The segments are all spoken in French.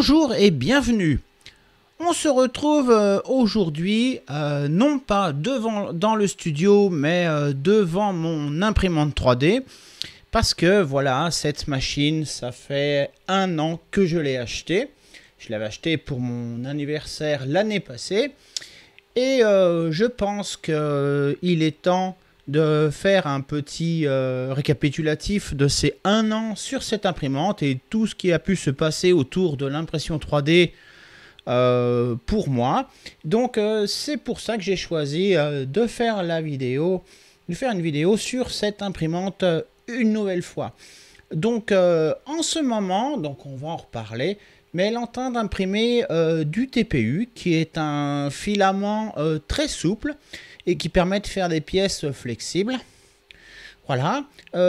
Bonjour et bienvenue. On se retrouve aujourd'hui, non pas dans le studio, mais devant mon imprimante 3D. Parce que voilà, cette machine, ça fait 1 an que je l'ai achetée. Je l'avais achetée pour mon anniversaire l'année passée. Et je pense qu'il est temps de faire un petit récapitulatif de ces 1 an sur cette imprimante et tout ce qui a pu se passer autour de l'impression 3D pour moi. Donc c'est pour ça que j'ai choisi de faire une vidéo sur cette imprimante une nouvelle fois. Donc en ce moment, donc on va en reparler, mais elle est en train d'imprimer du TPU qui est un filament très souple et qui permet de faire des pièces flexibles. Voilà,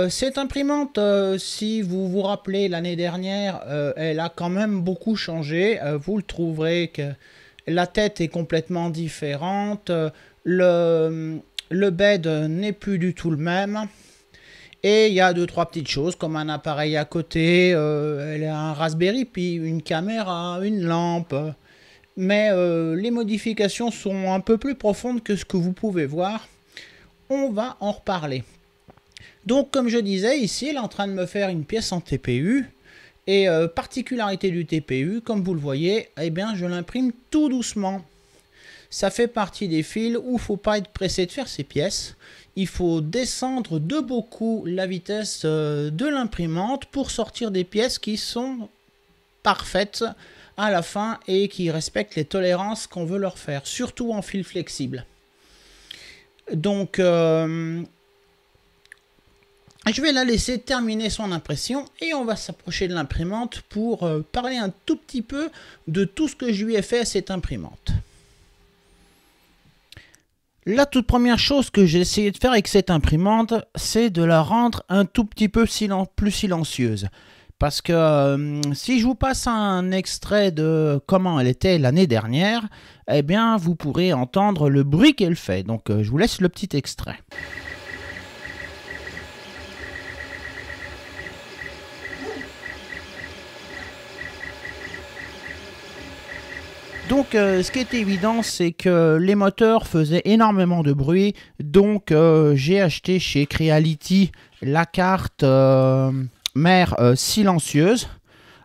cette imprimante, si vous vous rappelez l'année dernière, elle a quand même beaucoup changé. Vous le trouverez que la tête est complètement différente, le bed n'est plus du tout le même. Et il y a 2-3 petites choses comme un appareil à côté, elle a un Raspberry Pi, une caméra, une lampe. Mais les modifications sont un peu plus profondes que ce que vous pouvez voir. On va en reparler. Donc comme je disais, ici elle est en train de me faire une pièce en TPU. Et particularité du TPU, comme vous le voyez, eh bien je l'imprime tout doucement. Ça fait partie des fils où il ne faut pas être pressé de faire ces pièces. Il faut descendre de beaucoup la vitesse de l'imprimante pour sortir des pièces qui sont parfaites à la fin et qui respectent les tolérances qu'on veut leur faire, surtout en fil flexible. Donc je vais la laisser terminer son impression et on va s'approcher de l'imprimante pour parler un tout petit peu de tout ce que je lui ai fait à cette imprimante. La toute première chose que j'ai essayé de faire avec cette imprimante, c'est de la rendre un tout petit peu plus silencieuse. Parce que si je vous passe un extrait de comment elle était l'année dernière, eh bien vous pourrez entendre le bruit qu'elle fait. Donc je vous laisse le petit extrait. Donc ce qui est évident, c'est que les moteurs faisaient énormément de bruit. Donc j'ai acheté chez Creality la carte mère silencieuse.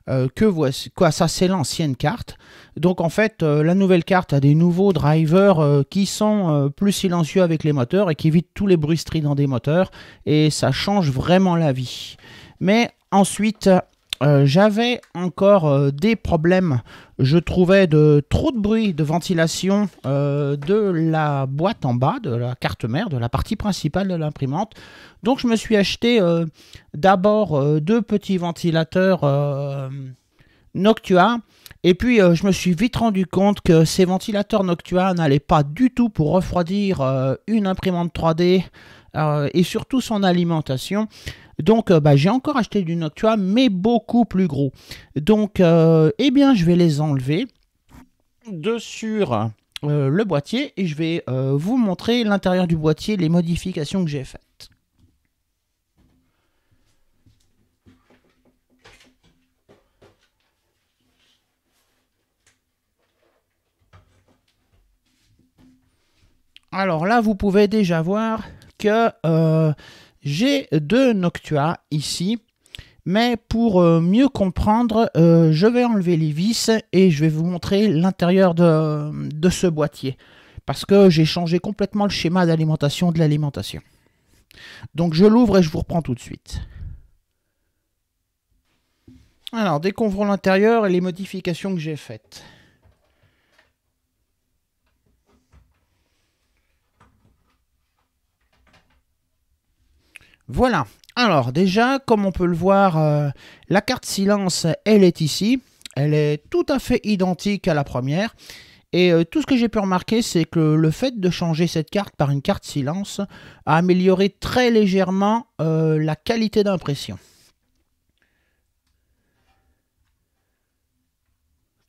Ça c'est l'ancienne carte. Donc en fait la nouvelle carte a des nouveaux drivers qui sont plus silencieux avec les moteurs et qui évitent tous les bruits stridents des moteurs. Et ça change vraiment la vie. Mais ensuite... j'avais encore des problèmes, je trouvais trop de bruit de ventilation de la boîte en bas, de la carte mère, de la partie principale de l'imprimante. Donc je me suis acheté d'abord 2 petits ventilateurs Noctua. Et puis je me suis vite rendu compte que ces ventilateurs Noctua n'allaient pas du tout pour refroidir une imprimante 3D et surtout son alimentation. Donc j'ai encore acheté du Noctua mais beaucoup plus gros. Donc eh bien je vais les enlever sur le boîtier et je vais vous montrer l'intérieur du boîtier, les modifications que j'ai faites. Alors là vous pouvez déjà voir que j'ai 2 Noctua ici, mais pour mieux comprendre, je vais enlever les vis et je vais vous montrer l'intérieur de ce boîtier. Parce que j'ai changé complètement le schéma d'alimentation de l'alimentation. Donc je l'ouvre et je vous reprends tout de suite. Alors découvrons l'intérieur et les modifications que j'ai faites. Voilà, alors déjà, comme on peut le voir, la carte silence, elle est ici. Elle est tout à fait identique à la première. Et tout ce que j'ai pu remarquer, c'est que le fait de changer cette carte par une carte silence a amélioré très légèrement la qualité d'impression.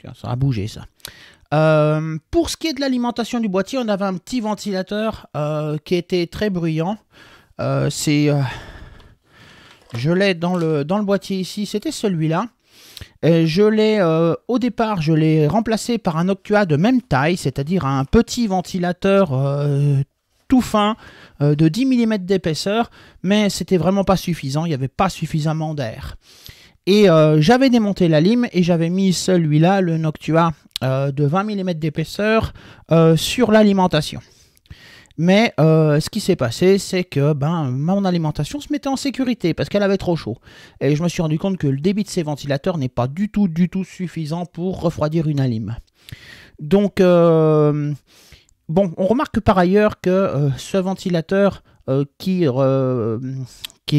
Tiens, ça a bougé ça. Pour ce qui est de l'alimentation du boîtier, on avait un petit ventilateur qui était très bruyant. Je l'ai dans le boîtier ici, c'était celui-là. Et au départ, je l'ai remplacé par un Noctua de même taille, c'est-à-dire un petit ventilateur tout fin de 10 mm d'épaisseur, mais c'était vraiment pas suffisant, il n'y avait pas suffisamment d'air. Et j'avais démonté la lime et j'avais mis celui-là, le Noctua de 20 mm d'épaisseur, sur l'alimentation. Mais ce qui s'est passé, c'est que mon alimentation se mettait en sécurité parce qu'elle avait trop chaud. Et je me suis rendu compte que le débit de ces ventilateurs n'est pas du tout suffisant pour refroidir une lime. Donc, bon, on remarque par ailleurs que ce ventilateur qui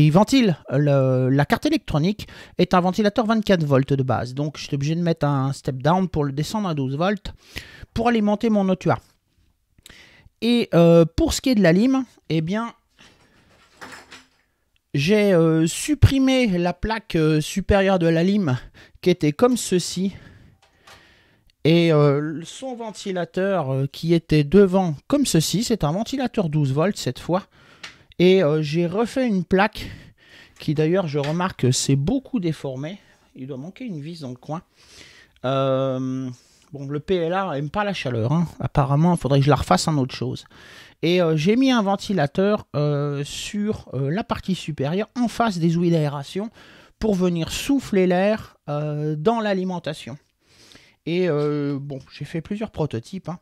ventile la carte électronique est un ventilateur 24 volts de base. Donc, j'étais obligé de mettre un step down pour le descendre à 12 volts pour alimenter mon Noctua. Et pour ce qui est de la lime, eh bien, j'ai supprimé la plaque supérieure de la lime qui était comme ceci. Et son ventilateur qui était devant comme ceci, c'est un ventilateur 12 volts cette fois. Et j'ai refait une plaque qui d'ailleurs, je remarque, c'est beaucoup déformé. Il doit manquer une vis dans le coin. Bon, le PLA n'aime pas la chaleur, hein. Apparemment, il faudrait que je la refasse en autre chose. Et j'ai mis un ventilateur sur la partie supérieure, en face des ouïes d'aération, pour venir souffler l'air dans l'alimentation. Et bon, j'ai fait plusieurs prototypes, hein.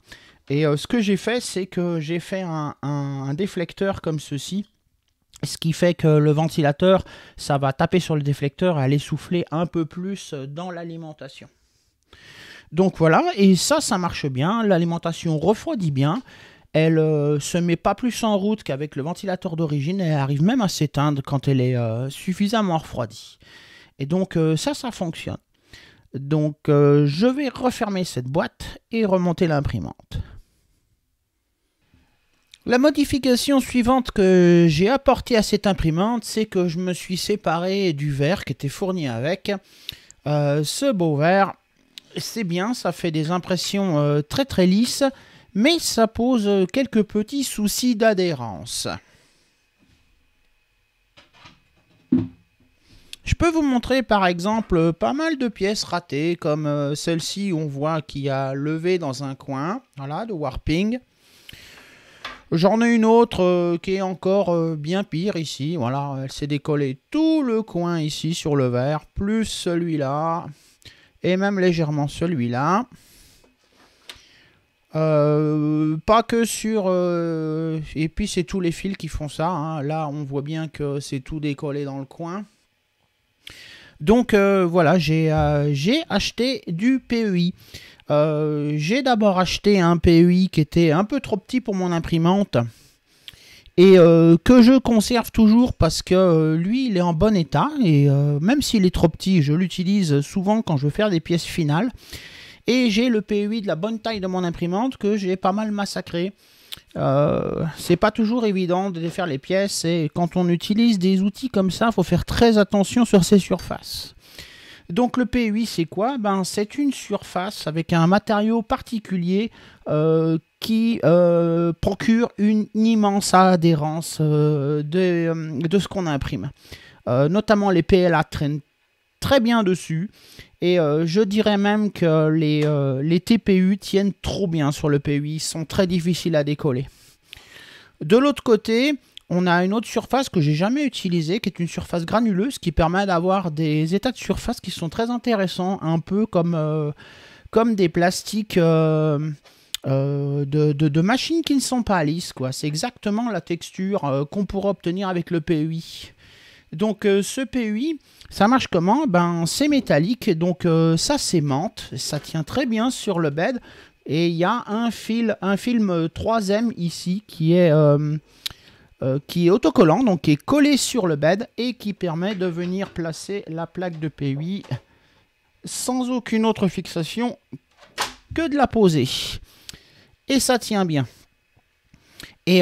Et ce que j'ai fait, c'est que j'ai fait un déflecteur comme ceci. Ce qui fait que le ventilateur, ça va taper sur le déflecteur et aller souffler un peu plus dans l'alimentation. Donc voilà, et ça marche bien, l'alimentation refroidit bien, elle se met pas plus en route qu'avec le ventilateur d'origine, et elle arrive même à s'éteindre quand elle est suffisamment refroidie. Et donc ça fonctionne. Donc je vais refermer cette boîte et remonter l'imprimante. La modification suivante que j'ai apportée à cette imprimante, c'est que je me suis séparé du verre qui était fourni avec. Ce beau verre, c'est bien, ça fait des impressions très lisses, mais ça pose quelques petits soucis d'adhérence. Je peux vous montrer par exemple pas mal de pièces ratées, comme celle-ci où on voit qu'il y a levé dans un coin, voilà, de warping. J'en ai une autre qui est encore bien pire ici, voilà, elle s'est décollée tout le coin ici sur le verre, plus celui-là. Et même légèrement celui-là. Pas que sur... et puis c'est tous les fils qui font ça, hein. Là, on voit bien que c'est tout décollé dans le coin. Donc voilà, j'ai acheté du PEI. J'ai d'abord acheté un PEI qui était un peu trop petit pour mon imprimante. Et que je conserve toujours parce que lui, il est en bon état. Et même s'il est trop petit, je l'utilise souvent quand je veux faire des pièces finales. Et j'ai le PEI de la bonne taille de mon imprimante que j'ai pas mal massacré. C'est pas toujours évident de défaire les pièces. Et quand on utilise des outils comme ça, il faut faire très attention sur ces surfaces. Donc le PEI, c'est quoi? C'est une surface avec un matériau particulier qui procure une immense adhérence de ce qu'on imprime. Notamment les PLA traînent très bien dessus. Et je dirais même que les TPU tiennent trop bien sur le PEI. Ils sont très difficiles à décoller. De l'autre côté, on a une autre surface que j'ai jamais utilisée, qui est une surface granuleuse, qui permet d'avoir des états de surface qui sont très intéressants, un peu comme des plastiques de machines qui ne sont pas lisses, quoi. C'est exactement la texture qu'on pourra obtenir avec le PEI. Donc ce PEI, ça marche comment? C'est métallique, donc ça s'aimante, ça tient très bien sur le bed, et il y a un film 3M ici qui est autocollant, donc qui est collé sur le bed et qui permet de venir placer la plaque de PEI sans aucune autre fixation que de la poser. Et ça tient bien. Et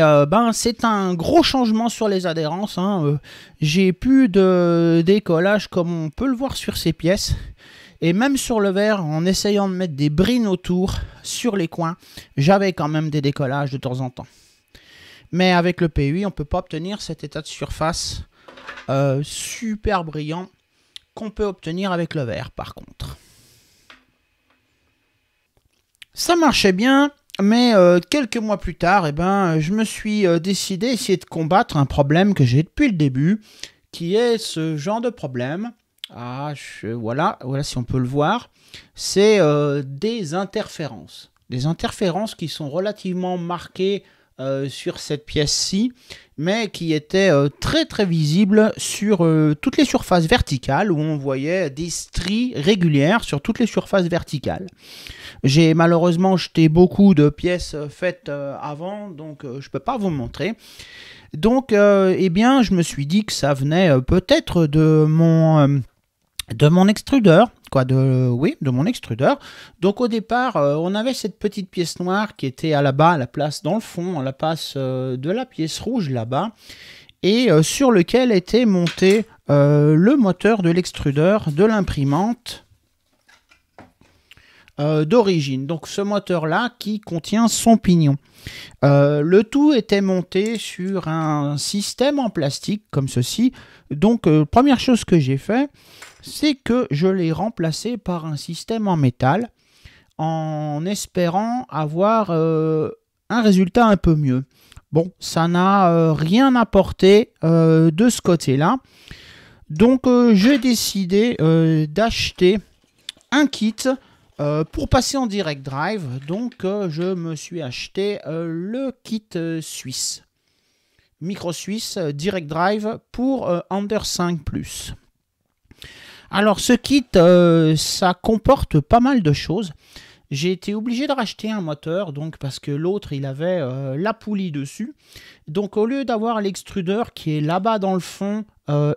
c'est un gros changement sur les adhérences, hein. J'ai plus de décollage comme on peut le voir sur ces pièces. Et même sur le verre, en essayant de mettre des brines autour, sur les coins, j'avais quand même des décollages de temps en temps. Mais avec le PEI, on ne peut pas obtenir cet état de surface super brillant qu'on peut obtenir avec le verre par contre. Ça marchait bien, mais quelques mois plus tard, je me suis décidé à essayer de combattre un problème que j'ai depuis le début, qui est ce genre de problème. Voilà si on peut le voir. C'est des interférences. Des interférences qui sont relativement marquées sur cette pièce-ci, mais qui étaient très très visibles sur toutes les surfaces verticales, où on voyait des stries régulières sur toutes les surfaces verticales. J'ai malheureusement jeté beaucoup de pièces faites avant, donc je ne peux pas vous montrer. Donc, je me suis dit que ça venait peut-être de mon extrudeur, de mon extrudeur. Donc au départ, on avait cette petite pièce noire qui était à la place dans le fond, à la place de la pièce rouge là-bas, et sur lequel était monté le moteur de l'extrudeur de l'imprimante d'origine. Donc ce moteur-là qui contient son pignon. Le tout était monté sur un système en plastique comme ceci. Donc première chose que j'ai fait, c'est que je l'ai remplacé par un système en métal en espérant avoir un résultat un peu mieux. Bon, ça n'a rien apporté de ce côté-là. Donc j'ai décidé d'acheter un kit pour passer en direct drive. Donc je me suis acheté le kit suisse. Micro suisse direct drive pour Under 5+. Alors ce kit, ça comporte pas mal de choses. J'ai été obligé de racheter un moteur, donc parce que l'autre il avait la poulie dessus. Donc au lieu d'avoir l'extrudeur qui est là-bas dans le fond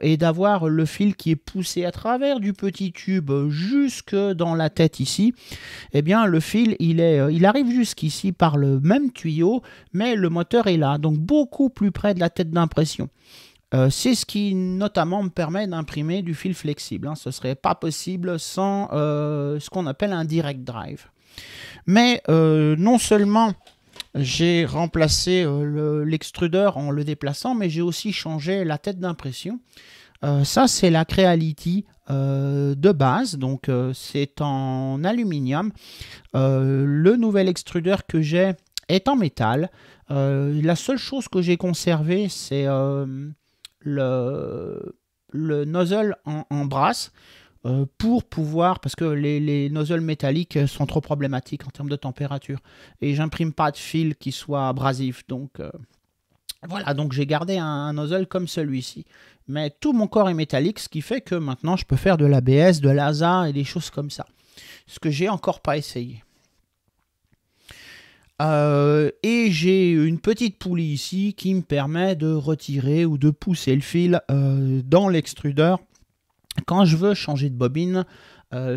et d'avoir le fil qui est poussé à travers du petit tube jusque dans la tête ici, eh bien le fil il arrive jusqu'ici par le même tuyau, mais le moteur est là, donc beaucoup plus près de la tête d'impression. C'est ce qui notamment me permet d'imprimer du fil flexible. Ce ne serait pas possible sans ce qu'on appelle un direct drive. Mais non seulement j'ai remplacé l'extrudeur en le déplaçant, mais j'ai aussi changé la tête d'impression. Ça, c'est la Creality de base, donc c'est en aluminium. Le nouvel extrudeur que j'ai est en métal. La seule chose que j'ai conservée, c'est le nozzle en brasse. Pour pouvoir, parce que les nozzles métalliques sont trop problématiques en termes de température et j'imprime pas de fil qui soit abrasif, donc voilà, donc j'ai gardé un nozzle comme celui-ci, mais tout mon corps est métallique, ce qui fait que maintenant je peux faire de l'ABS, de l'ASA et des choses comme ça, ce que j'ai encore pas essayé. Et j'ai une petite poulie ici qui me permet de retirer ou de pousser le fil dans l'extrudeur. Quand je veux changer de bobine,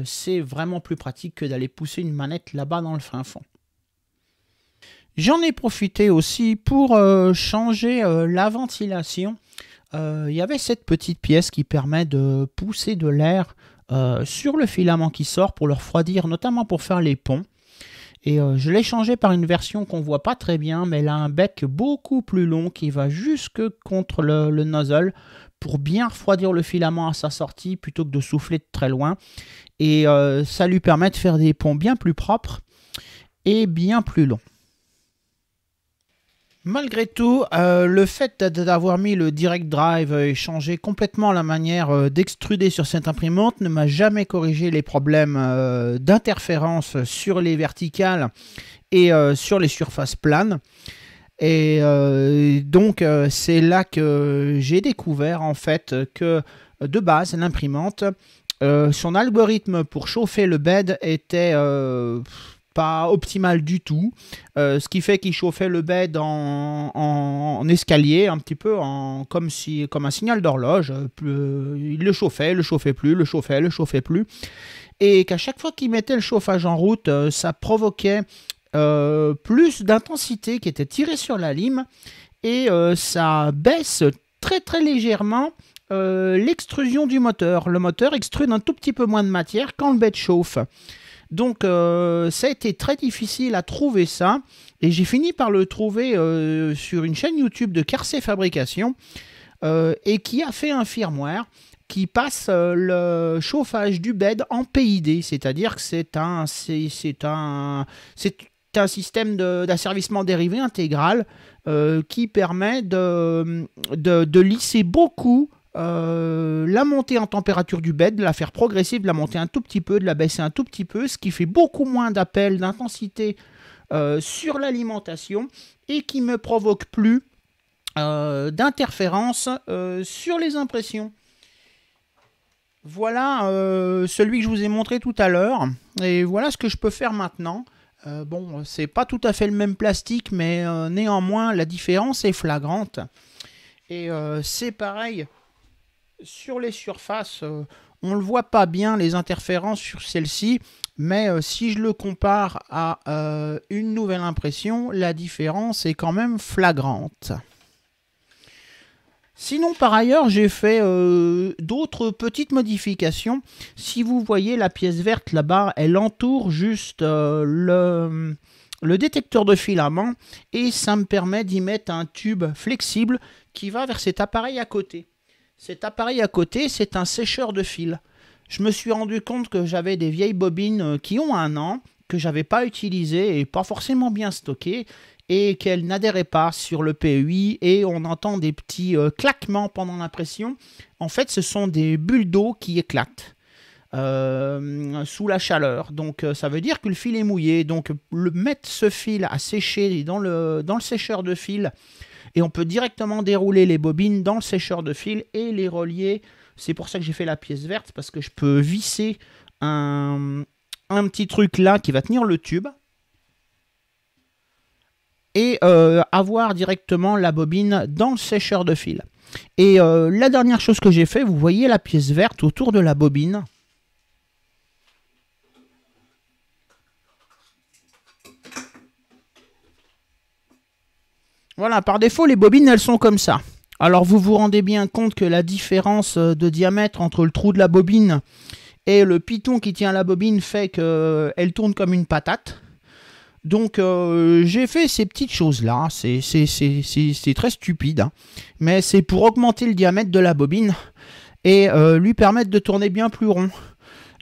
c'est vraiment plus pratique que d'aller pousser une manette là-bas dans le fin fond. J'en ai profité aussi pour changer la ventilation. Il y avait cette petite pièce qui permet de pousser de l'air sur le filament qui sort pour le refroidir, notamment pour faire les ponts. Et je l'ai changé par une version qu'on ne voit pas très bien, mais elle a un bec beaucoup plus long qui va jusque contre le nozzle pour bien refroidir le filament à sa sortie plutôt que de souffler de très loin. Et ça lui permet de faire des ponts bien plus propres et bien plus longs. Malgré tout, le fait d'avoir mis le direct drive et changé complètement la manière d'extruder sur cette imprimante ne m'a jamais corrigé les problèmes d'interférence sur les verticales et sur les surfaces planes. Et donc c'est là que j'ai découvert en fait que de base l'imprimante, son algorithme pour chauffer le bed était pas optimal du tout, ce qui fait qu'il chauffait le bed en escalier, un petit peu comme un signal d'horloge. Il le chauffait plus, le chauffait plus, et qu'à chaque fois qu'il mettait le chauffage en route, ça provoquait plus d'intensité qui était tirée sur la lime, et ça baisse très très légèrement l'extrusion du moteur. Le moteur extrude un tout petit peu moins de matière quand le bed chauffe. Donc ça a été très difficile à trouver ça, et j'ai fini par le trouver sur une chaîne YouTube de Carcé Fabrication et qui a fait un firmware qui passe le chauffage du bed en PID, c'est-à-dire que c'est un système d'asservissement dérivé intégral qui permet de lisser beaucoup la montée en température du bed, de la faire progressive, de la monter un tout petit peu, de la baisser un tout petit peu, ce qui fait beaucoup moins d'appels, d'intensité sur l'alimentation et qui ne me provoque plus d'interférences sur les impressions. Voilà celui que je vous ai montré tout à l'heure. Et voilà ce que je peux faire maintenant. Bon, c'est pas tout à fait le même plastique, mais néanmoins, la différence est flagrante. Et c'est pareil sur les surfaces. On ne le voit pas bien, les interférences sur celle-ci. Mais si je le compare à une nouvelle impression, la différence est quand même flagrante. Sinon, par ailleurs, j'ai fait d'autres petites modifications. Si vous voyez la pièce verte là-bas, elle entoure juste le détecteur de filament et ça me permet d'y mettre un tube flexible qui va vers cet appareil à côté. Cet appareil à côté, c'est un sécheur de fil. Je me suis rendu compte que j'avais des vieilles bobines qui ont 1 an, que je n'avais pas utilisées et pas forcément bien stockées, et qu'elles n'adhéraient pas sur le PEI, et on entend des petits claquements pendant l'impression. En fait, ce sont des bulles d'eau qui éclatent sous la chaleur. Donc, ça veut dire que le fil est mouillé. Donc, mettre ce fil à sécher dans le sécheur de fil, et on peut directement dérouler les bobines dans le sécheur de fil et les relier. C'est pour ça que j'ai fait la pièce verte, parce que je peux visser un petit truc là qui va tenir le tube et avoir directement la bobine dans le sécheur de fil. Et la dernière chose que j'ai fait, vous voyez la pièce verte autour de la bobine. Voilà, par défaut, les bobines, elles sont comme ça. Alors, vous vous rendez bien compte que la différence de diamètre entre le trou de la bobine et le piton qui tient la bobine fait qu'elle tourne comme une patate. Donc, j'ai fait ces petites choses-là. C'est très stupide, hein. Mais c'est pour augmenter le diamètre de la bobine et lui permettre de tourner bien plus rond.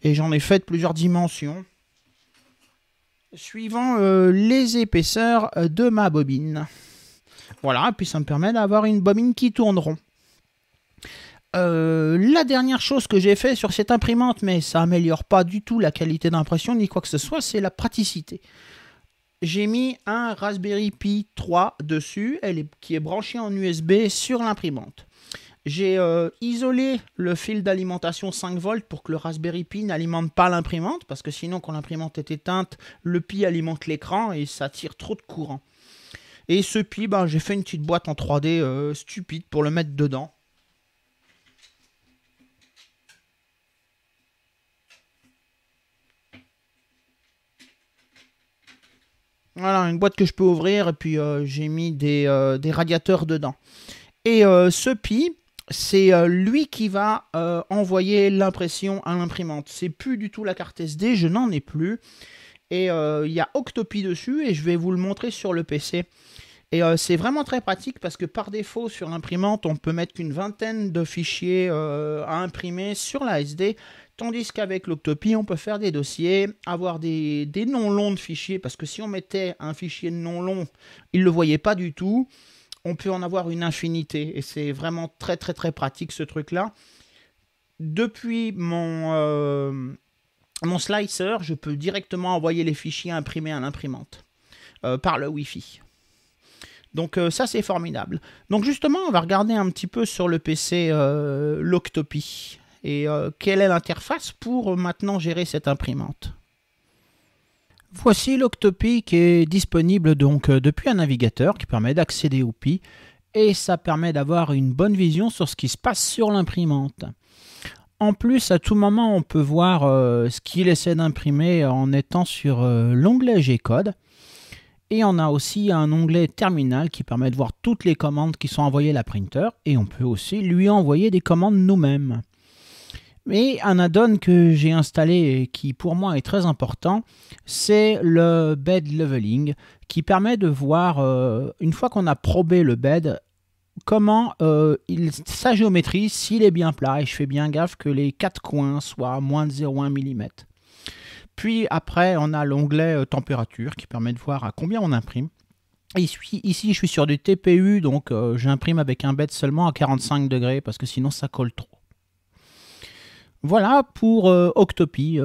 Et j'en ai fait plusieurs dimensions, suivant les épaisseurs de ma bobine. Voilà, et puis ça me permet d'avoir une bobine qui tourne rond. La dernière chose que j'ai fait sur cette imprimante, mais ça améliore pas du tout la qualité d'impression ni quoi que ce soit, c'est la praticité. J'ai mis un Raspberry Pi 3 dessus, qui est branché en USB sur l'imprimante. J'ai isolé le fil d'alimentation 5 volts pour que le Raspberry Pi n'alimente pas l'imprimante, parce que sinon quand l'imprimante est éteinte, le Pi alimente l'écran et ça tire trop de courant. Et ce Pi, j'ai fait une petite boîte en 3D stupide pour le mettre dedans. Voilà, une boîte que je peux ouvrir et puis j'ai mis des radiateurs dedans. Et ce Pi, c'est lui qui va envoyer l'impression à l'imprimante. C'est plus du tout la carte SD, je n'en ai plus. Et il y a Octopi dessus et je vais vous le montrer sur le PC. Et c'est vraiment très pratique parce que par défaut sur l'imprimante, on peut mettre qu'une vingtaine de fichiers à imprimer sur la SD. Tandis qu'avec l'Octopi, on peut faire des dossiers, avoir des noms longs de fichiers. Parce que si on mettait un fichier de nom long, il ne le voyait pas du tout. On peut en avoir une infinité. Et c'est vraiment très très très pratique ce truc-là. Depuis mon slicer, je peux directement envoyer les fichiers imprimés à l'imprimante par le Wi-Fi. Donc ça c'est formidable. Donc justement on va regarder un petit peu sur le PC l'Octopi et quelle est l'interface pour maintenant gérer cette imprimante. Voici l'Octopi qui est disponible donc depuis un navigateur qui permet d'accéder au Pi et ça permet d'avoir une bonne vision sur ce qui se passe sur l'imprimante. En plus à tout moment on peut voir ce qu'il essaie d'imprimer en étant sur l'onglet G-code. Et on a aussi un onglet terminal qui permet de voir toutes les commandes qui sont envoyées à la printer. Et on peut aussi lui envoyer des commandes nous-mêmes. Mais un add-on que j'ai installé et qui pour moi est très important, c'est le bed leveling qui permet de voir, une fois qu'on a probé le bed, comment sa géométrie, s'il est bien plat, et je fais bien gaffe que les 4 coins soient à moins de 0,1 mm. Puis après, on a l'onglet température qui permet de voir à combien on imprime. Et ici, je suis sur du TPU, donc j'imprime avec un bed seulement à 45 degrés parce que sinon ça colle trop. Voilà pour Octopi,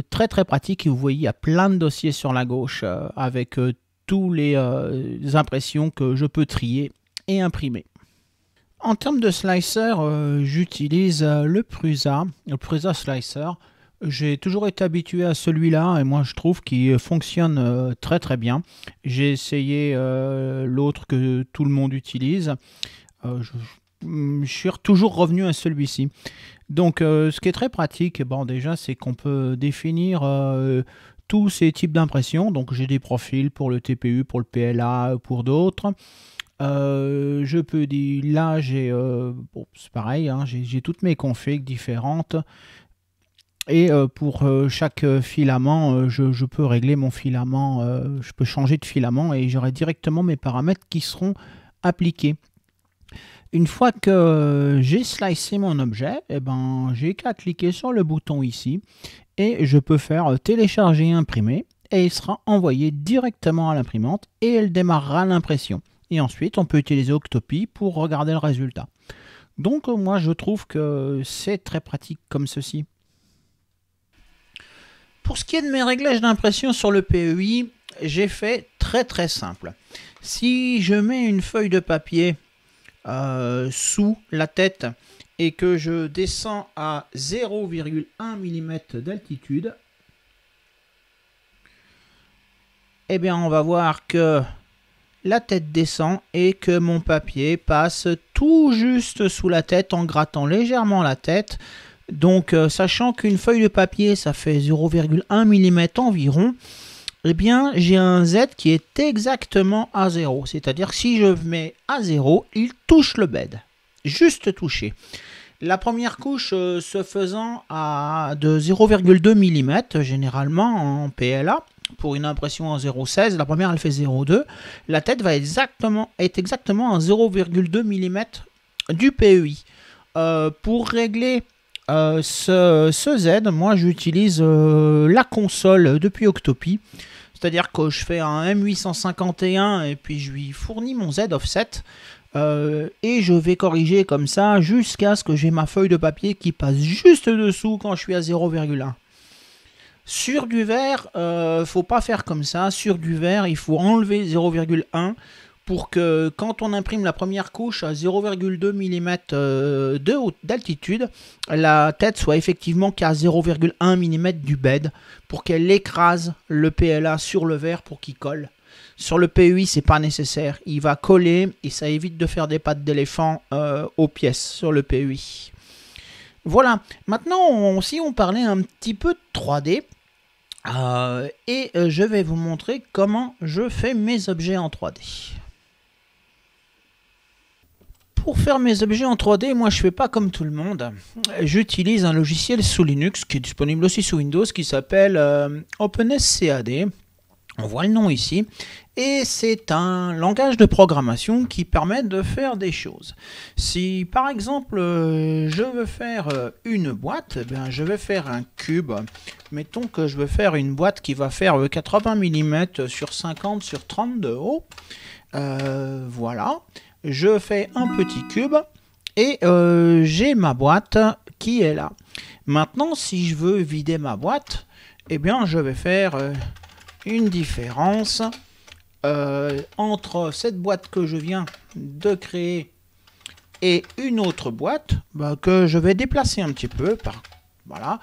très très pratique. Et vous voyez, il y a plein de dossiers sur la gauche avec tous les impressions que je peux trier et imprimer. En termes de slicer, j'utilise le Prusa Slicer. J'ai toujours été habitué à celui-là et moi je trouve qu'il fonctionne très très bien. J'ai essayé l'autre que tout le monde utilise. Je suis toujours revenu à celui-ci. Donc ce qui est très pratique, bon, déjà c'est qu'on peut définir tous ces types d'impressions. Donc j'ai des profils pour le TPU, pour le PLA, pour d'autres. Je peux dire, là j'ai, bon, c'est pareil, hein, j'ai toutes mes configs différentes. Et pour chaque filament, je peux régler mon filament, je peux changer de filament et j'aurai directement mes paramètres qui seront appliqués. Une fois que j'ai slicé mon objet, eh ben, j'ai qu'à cliquer sur le bouton ici et je peux faire télécharger et imprimer et il sera envoyé directement à l'imprimante et elle démarrera l'impression. Et ensuite, on peut utiliser Octopi pour regarder le résultat. Donc moi, je trouve que c'est très pratique comme ceci. Pour ce qui est de mes réglages d'impression sur le PEI, j'ai fait très très simple. Si je mets une feuille de papier sous la tête et que je descends à 0,1 mm d'altitude, eh bien on va voir que la tête descend et que mon papier passe tout juste sous la tête en grattant légèrement la tête. Donc, sachant qu'une feuille de papier, ça fait 0,1 mm environ, eh bien, j'ai un Z qui est exactement à 0. C'est-à-dire que si je mets à 0, il touche le bed. Juste touché. La première couche se faisant de 0,2 mm, généralement en PLA, pour une impression en 0,16, la première elle fait 0,2. La tête va être exactement en 0,2 mm du PEI. Pour régler ce Z, moi j'utilise la console depuis Octopi, c'est-à-dire que je fais un M851 et puis je lui fournis mon Z offset et je vais corriger comme ça jusqu'à ce que j'ai ma feuille de papier qui passe juste dessous quand je suis à 0,1. Sur du verre, faut pas faire comme ça. Sur du verre, il faut enlever 0,1 pour que quand on imprime la première couche à 0,2 mm d'altitude, la tête soit effectivement qu'à 0,1 mm du bed pour qu'elle écrase le PLA sur le verre pour qu'il colle. Sur le PEI, c'est pas nécessaire. Il va coller et ça évite de faire des pattes d'éléphant aux pièces sur le PEI. Voilà. Maintenant, si on parlait un petit peu de 3D, je vais vous montrer comment je fais mes objets en 3D. Pour faire mes objets en 3D, moi je fais pas comme tout le monde. J'utilise un logiciel sous Linux qui est disponible aussi sous Windows qui s'appelle OpenSCAD. On voit le nom ici. Et c'est un langage de programmation qui permet de faire des choses. Si par exemple je veux faire une boîte, ben, je vais faire un cube. Mettons que je veux faire une boîte qui va faire 80 mm sur 50 sur 30 de haut. Voilà. Je fais un petit cube et j'ai ma boîte qui est là. Maintenant, si je veux vider ma boîte, eh bien, je vais faire une différence entre cette boîte que je viens de créer et une autre boîte que je vais déplacer un petit peu. Voilà.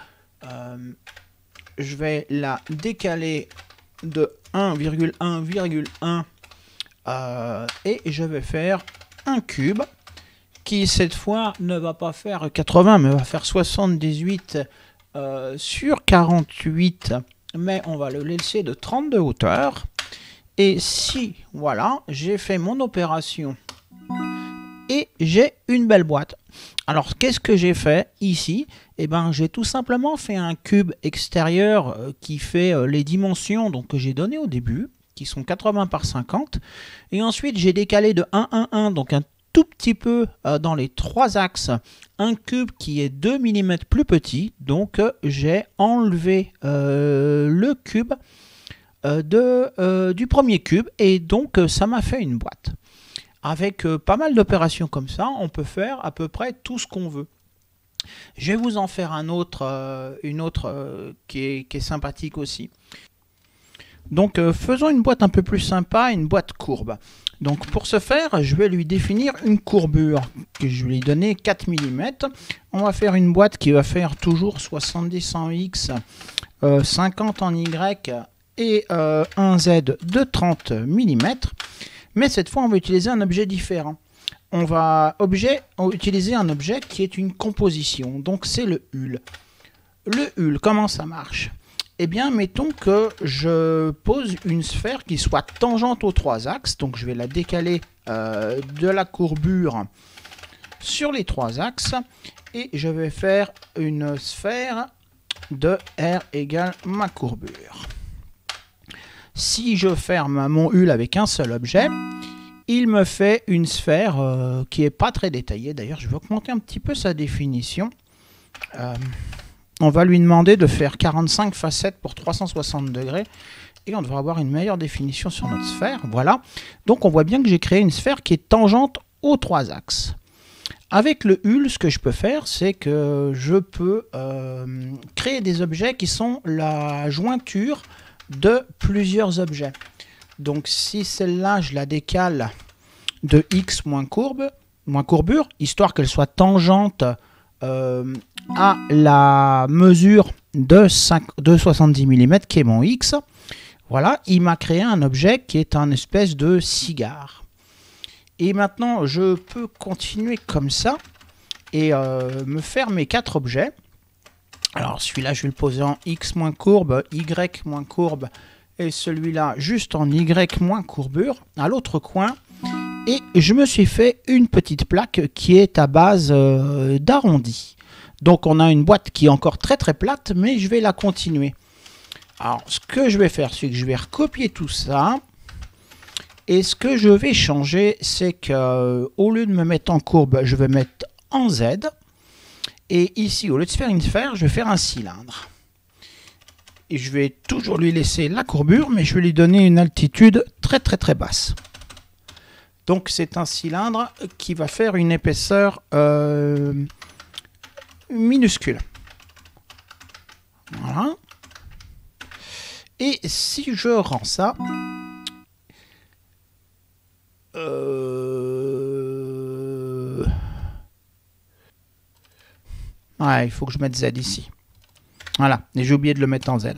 Je vais la décaler de 1,1,1 et je vais faire un cube qui cette fois ne va pas faire 80 mais va faire 78 sur 48, mais on va le laisser de 30 de hauteur. Et si, voilà, j'ai fait mon opération et j'ai une belle boîte. Alors, qu'est-ce que j'ai fait ici? Eh ben, j'ai tout simplement fait un cube extérieur qui fait les dimensions donc, que j'ai données au début, qui sont 80 par 50. Et ensuite, j'ai décalé de 1, 1, 1, donc un tout petit peu dans les 3 axes un cube qui est 2 mm plus petit. Donc j'ai enlevé le cube du premier cube et donc ça m'a fait une boîte. Avec pas mal d'opérations comme ça, on peut faire à peu près tout ce qu'on veut. Je vais vous en faire une autre qui est sympathique aussi. Donc faisons une boîte un peu plus sympa, une boîte courbe. Donc pour ce faire, je vais lui définir une courbure que je vais lui donner 4 mm. On va faire une boîte qui va faire toujours 70 en X, 50 en Y et un Z de 30 mm. Mais cette fois, on va utiliser un objet différent. On va utiliser un objet qui est une composition. Donc c'est le HUL. Le HUL, comment ça marche? Eh bien, mettons que je pose une sphère qui soit tangente aux 3 axes. Donc je vais la décaler de la courbure sur les 3 axes. Et je vais faire une sphère de R égale ma courbure. Si je ferme mon HUL avec un seul objet, il me fait une sphère qui n'est pas très détaillée. D'ailleurs, je vais augmenter un petit peu sa définition. On va lui demander de faire 45 facettes pour 360 degrés. Et on devrait avoir une meilleure définition sur notre sphère. Voilà. Donc on voit bien que j'ai créé une sphère qui est tangente aux 3 axes. Avec le HUL, ce que je peux faire, c'est que je peux créer des objets qui sont la jointure de plusieurs objets. Donc si celle-là, je la décale de X moins courbure, histoire qu'elle soit tangente à la mesure de 70 mm qui est mon X, voilà, il m'a créé un objet qui est un espèce de cigare. Et maintenant, je peux continuer comme ça et me faire mes 4 objets. Alors celui-là, je vais le poser en X moins courbe, Y moins courbe, et celui-là juste en Y moins courbure, à l'autre coin. Et je me suis fait une petite plaque qui est à base d'arrondi. Donc on a une boîte qui est encore très très plate, mais je vais la continuer. Alors ce que je vais faire, c'est que je vais recopier tout ça. Et ce que je vais changer, c'est que au lieu de me mettre en courbe, je vais mettre en Z. Et ici, au lieu de faire une sphère, je vais faire un cylindre. Et je vais toujours lui laisser la courbure, mais je vais lui donner une altitude très très très basse. Donc c'est un cylindre qui va faire une épaisseur minuscule. Voilà. Et si je rends ça... Ouais, il faut que je mette Z ici. Voilà, et j'ai oublié de le mettre en Z.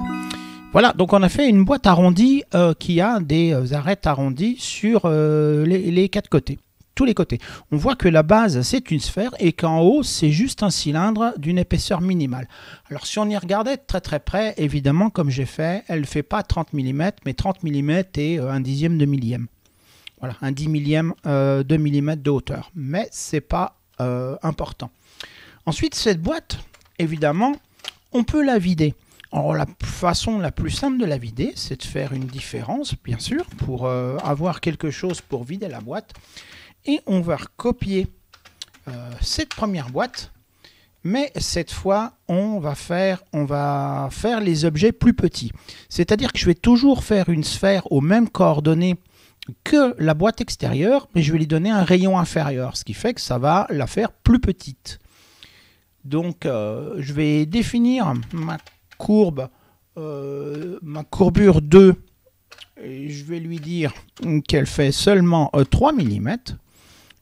Voilà, donc on a fait une boîte arrondie qui a des arêtes arrondies sur les 4 côtés. Tous les côtés. On voit que la base, c'est une sphère et qu'en haut, c'est juste un cylindre d'une épaisseur minimale. Alors, si on y regardait de très très près, évidemment, comme j'ai fait, elle ne fait pas 30 mm, mais 30 mm et un dixième de millième. Voilà, un 10 millième de millimètre de hauteur. Mais ce n'est pas important. Ensuite, cette boîte, évidemment, on peut la vider. Alors, la façon la plus simple de la vider, c'est de faire une différence, bien sûr, pour avoir quelque chose pour vider la boîte. Et on va recopier cette première boîte, mais cette fois, on va faire les objets plus petits. C'est-à-dire que je vais toujours faire une sphère aux mêmes coordonnées que la boîte extérieure, mais je vais lui donner un rayon inférieur, ce qui fait que ça va la faire plus petite. Donc, je vais définir ma courbure 2, et je vais lui dire qu'elle fait seulement 3 mm.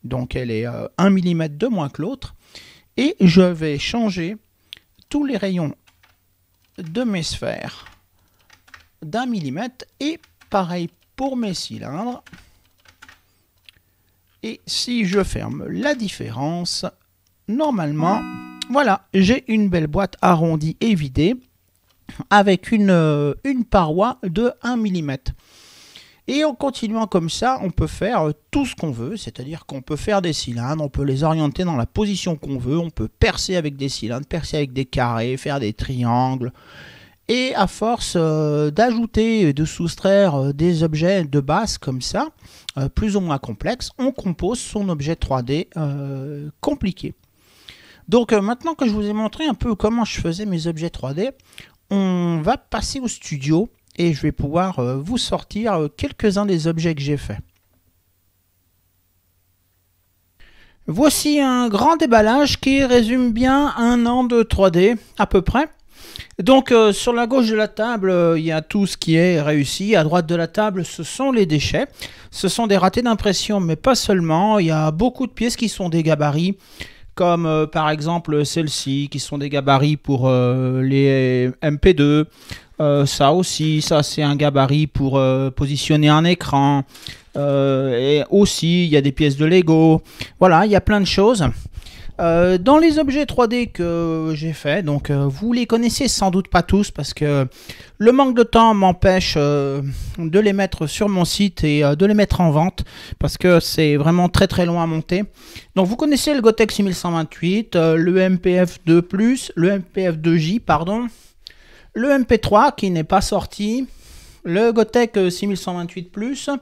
Donc elle est 1 mm de moins que l'autre. Et je vais changer tous les rayons de mes sphères d'1 mm. Et pareil pour mes cylindres. Et si je ferme la différence, normalement, voilà, j'ai une belle boîte arrondie et vidée avec une paroi de 1 mm. Et en continuant comme ça, on peut faire tout ce qu'on veut, c'est-à-dire qu'on peut faire des cylindres, on peut les orienter dans la position qu'on veut, on peut percer avec des cylindres, percer avec des carrés, faire des triangles, Et à force d'ajouter et de soustraire des objets de base comme ça, plus ou moins complexes, on compose son objet 3D compliqué. Donc maintenant que je vous ai montré un peu comment je faisais mes objets 3D, on va passer au studio et je vais pouvoir vous sortir quelques-uns des objets que j'ai faits. Voici un grand déballage qui résume bien un an de 3D à peu près. Donc sur la gauche de la table, il y a tout ce qui est réussi. À droite de la table, ce sont les déchets. Ce sont des ratés d'impression, mais pas seulement. Il y a beaucoup de pièces qui sont des gabarits, comme par exemple celles-ci, qui sont des gabarits pour les MP2. Ça aussi, ça c'est un gabarit pour positionner un écran. Et aussi, il y a des pièces de Lego. Voilà, il y a plein de choses. Dans les objets 3D que j'ai fait, donc vous les connaissez sans doute pas tous parce que le manque de temps m'empêche de les mettre sur mon site et de les mettre en vente parce que c'est vraiment très très long à monter. Donc vous connaissez le Gotek 6128, le MPF2+, le MPF2J pardon, le MP3 qui n'est pas sorti, le Gotek 6128+,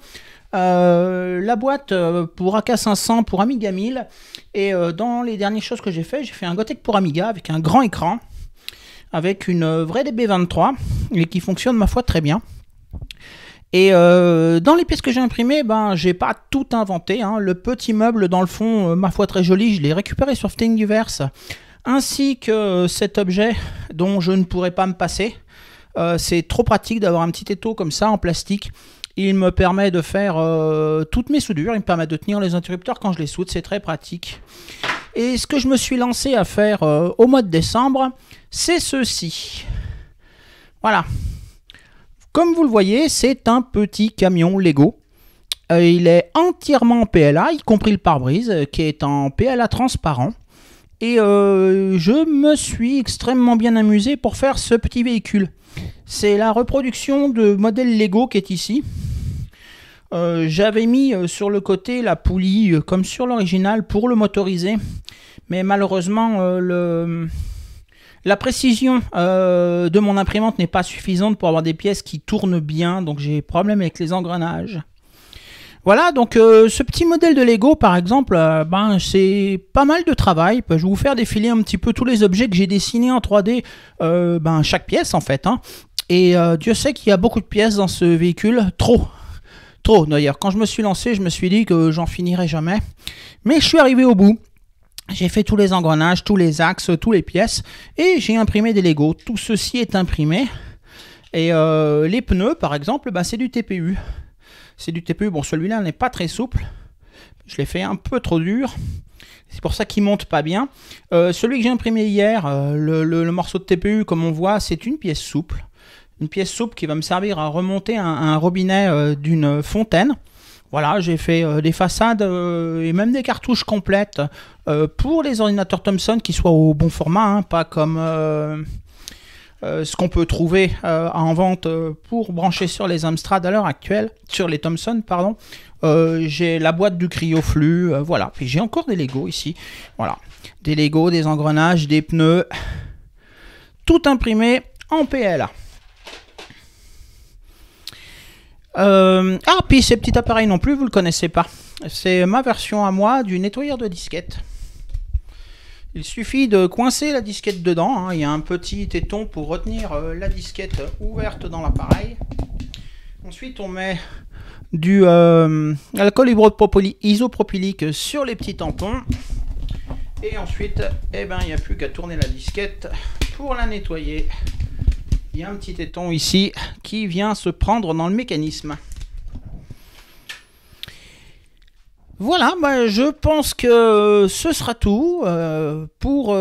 la boîte pour AK500 pour Amiga 1000 et dans les dernières choses que j'ai fait un Gotek pour Amiga avec un grand écran avec une vraie DB23 et qui fonctionne ma foi très bien. Et dans les pièces que j'ai imprimées, ben j'ai pas tout inventé, hein. Le petit meuble dans le fond, ma foi très joli, je l'ai récupéré sur Thingiverse, ainsi que cet objet dont je ne pourrais pas me passer. C'est trop pratique d'avoir un petit étau comme ça en plastique. Il me permet de faire toutes mes soudures, il me permet de tenir les interrupteurs quand je les soude, c'est très pratique. Et ce que je me suis lancé à faire au mois de décembre, c'est ceci. Voilà. Comme vous le voyez, c'est un petit camion Lego. Il est entièrement en PLA, y compris le pare-brise, qui est en PLA transparent. Et je me suis extrêmement bien amusé pour faire ce petit véhicule. C'est la reproduction de modèle Lego qui est ici. J'avais mis sur le côté la poulie comme sur l'original pour le motoriser. Mais malheureusement, la précision de mon imprimante n'est pas suffisante pour avoir des pièces qui tournent bien. Donc j'ai problème avec les engrenages. Voilà, donc ce petit modèle de Lego par exemple, ben, c'est pas mal de travail. Je vais vous faire défiler un petit peu tous les objets que j'ai dessinés en 3D, ben, chaque pièce en fait. Hein. Et Dieu sait qu'il y a beaucoup de pièces dans ce véhicule, trop d'ailleurs. Quand je me suis lancé, je me suis dit que j'en finirais jamais. Mais je suis arrivé au bout. J'ai fait tous les engrenages, tous les axes, toutes les pièces. Et j'ai imprimé des Lego. Tout ceci est imprimé. Et les pneus par exemple, ben, c'est du TPU. C'est du TPU, bon celui-là n'est pas très souple, je l'ai fait un peu trop dur, c'est pour ça qu'il monte pas bien. Celui que j'ai imprimé hier, le morceau de TPU comme on voit, c'est une pièce souple qui va me servir à remonter un robinet d'une fontaine. Voilà, j'ai fait des façades et même des cartouches complètes pour les ordinateurs Thomson qui soient au bon format, hein, pas comme... ce qu'on peut trouver en vente pour brancher sur les Amstrad à l'heure actuelle, sur les Thomson, pardon. J'ai la boîte du cryoflux, voilà. Puis j'ai encore des Lego ici, voilà. Des Lego, des engrenages, des pneus, tout imprimé en PLA. Ah, puis ces petits appareils non plus, vous ne le connaissez pas. C'est ma version à moi du nettoyeur de disquettes. Il suffit de coincer la disquette dedans, hein. Il y a un petit téton pour retenir la disquette ouverte dans l'appareil. Ensuite on met du alcool isopropylique sur les petits tampons. Et ensuite, eh ben, il n'y a plus qu'à tourner la disquette pour la nettoyer. Il y a un petit téton ici qui vient se prendre dans le mécanisme. Voilà, bah, je pense que ce sera tout pour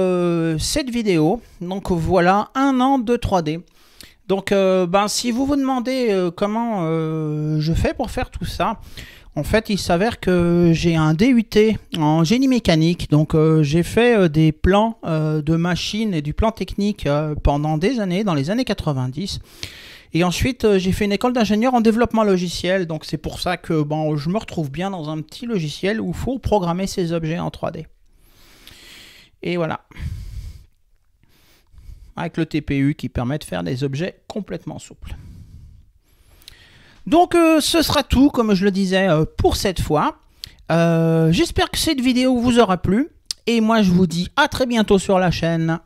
cette vidéo. Donc voilà, un an de 3D. Donc ben, si vous vous demandez comment je fais pour faire tout ça, en fait il s'avère que j'ai un DUT en génie mécanique. Donc j'ai fait des plans de machines et du plan technique pendant des années, dans les années 90. Et ensuite, j'ai fait une école d'ingénieur en développement logiciel. Donc c'est pour ça que bon, je me retrouve bien dans un petit logiciel où il faut programmer ces objets en 3D. Et voilà. avec le TPU qui permet de faire des objets complètement souples. Donc ce sera tout, comme je le disais, pour cette fois. J'espère que cette vidéo vous aura plu. Et moi je vous dis à très bientôt sur la chaîne.